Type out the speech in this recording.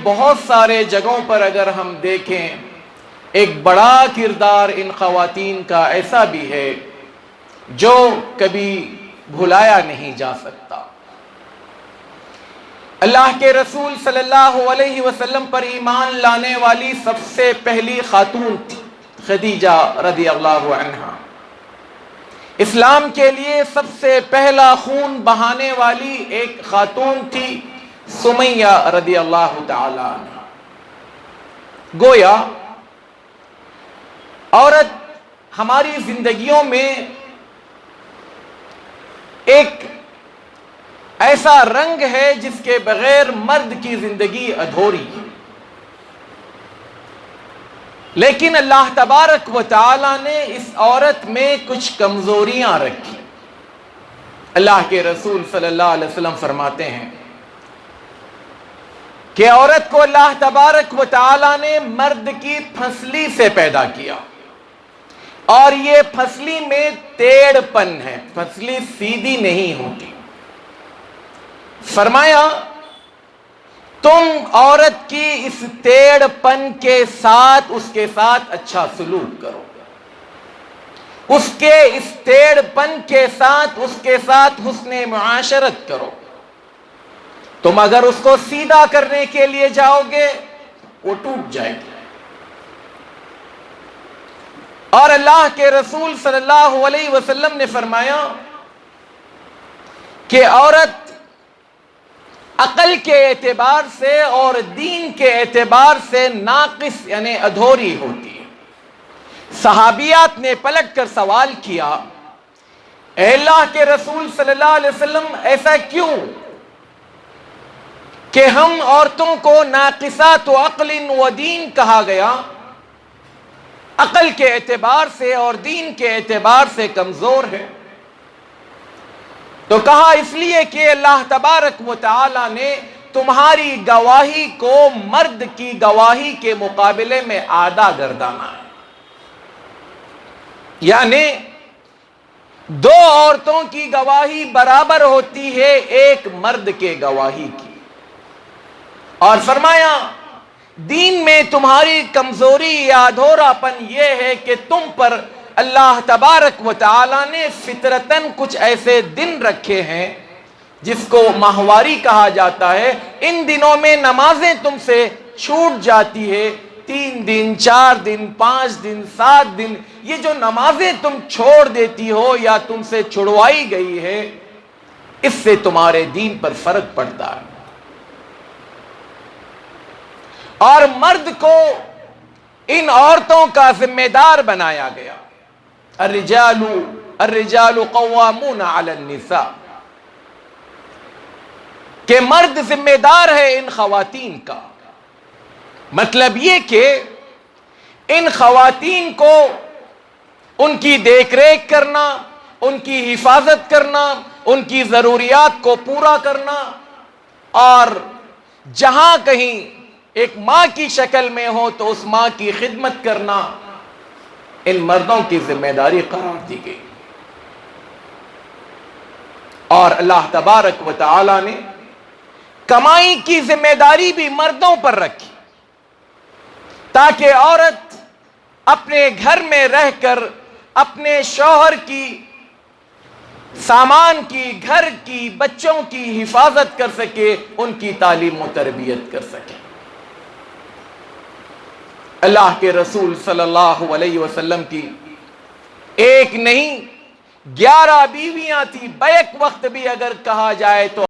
بہت سارے جگہوں پر اگر ہم دیکھیں، ایک بڑا کردار ان خواتین کا ایسا بھی ہے جو کبھی بھلایا نہیں جا سکتا۔ اللہ کے رسول صلی اللہ علیہ وسلم پر ایمان لانے والی سب سے پہلی خاتون تھی خدیجہ رضی اللہ عنہا۔ اسلام کے لیے سب سے پہلا خون بہانے والی ایک خاتون تھی سمیہ رضی اللہ تعالی عنہا۔ گویا عورت ہماری زندگیوں میں ایک ایسا رنگ ہے جس کے بغیر مرد کی زندگی ادھوری ہے، لیکن اللہ تبارک و تعالی نے اس عورت میں کچھ کمزوریاں رکھی۔ اللہ کے رسول صلی اللہ علیہ وسلم فرماتے ہیں کہ عورت کو اللہ تبارک و تعالی نے مرد کی پھسلی سے پیدا کیا، اور یہ پھسلی میں ٹیڑھ پن ہے، پھسلی سیدھی نہیں ہوتی۔ فرمایا تم عورت کی اس ٹیڑھ پن کے ساتھ اس کے ساتھ اچھا سلوک کرو، اس کے اس ٹیڑھ پن کے ساتھ اس کے ساتھ حسن معاشرت کرو۔ تم اگر اس کو سیدھا کرنے کے لیے جاؤ گے وہ ٹوٹ جائے گی۔ اور اللہ کے رسول صلی اللہ علیہ وسلم نے فرمایا کہ عورت عقل کے اعتبار سے اور دین کے اعتبار سے ناقص یعنی ادھوری ہوتی ہے۔ صحابیات نے پلٹ کر سوال کیا، اے اللہ کے رسول صلی اللہ علیہ وسلم ایسا کیوں کہ ہم عورتوں کو ناقصات و عقل و دین کہا گیا، عقل کے اعتبار سے اور دین کے اعتبار سے کمزور ہے؟ تو کہا اس لیے کہ اللہ تبارک و تعالی نے تمہاری گواہی کو مرد کی گواہی کے مقابلے میں آدھا گردانا ہے، یعنی دو عورتوں کی گواہی برابر ہوتی ہے ایک مرد کے گواہی کی۔ اور فرمایا دین میں تمہاری کمزوری یا ادھورا پن یہ ہے کہ تم پر اللہ تبارک و تعالی نے فطرتاً کچھ ایسے دن رکھے ہیں جس کو ماہواری کہا جاتا ہے، ان دنوں میں نمازیں تم سے چھوٹ جاتی ہے، 3 دن 4 دن 5 دن 7 دن، یہ جو نمازیں تم چھوڑ دیتی ہو یا تم سے چھڑوائی گئی ہے، اس سے تمہارے دین پر فرق پڑتا ہے۔ اور مرد کو ان عورتوں کا ذمہ دار بنایا گیا، الرجال قوامون علی النساء، کہ مرد ذمہ دار ہے ان خواتین کا۔ مطلب یہ کہ ان خواتین کو ان کی دیکھ ریکھ کرنا، ان کی حفاظت کرنا، ان کی ضروریات کو پورا کرنا، اور جہاں کہیں ایک ماں کی شکل میں ہو تو اس ماں کی خدمت کرنا ان مردوں کی ذمہ داری قرار دی گئی۔ اور اللہ تبارک و تعالی نے کمائی کی ذمہ داری بھی مردوں پر رکھی، تاکہ عورت اپنے گھر میں رہ کر اپنے شوہر کی، سامان کی، گھر کی، بچوں کی حفاظت کر سکے، ان کی تعلیم و تربیت کر سکے۔ اللہ کے رسول صلی اللہ علیہ وسلم کی ایک نہیں 11 بیویاں تھی، بیک وقت بھی اگر کہا جائے تو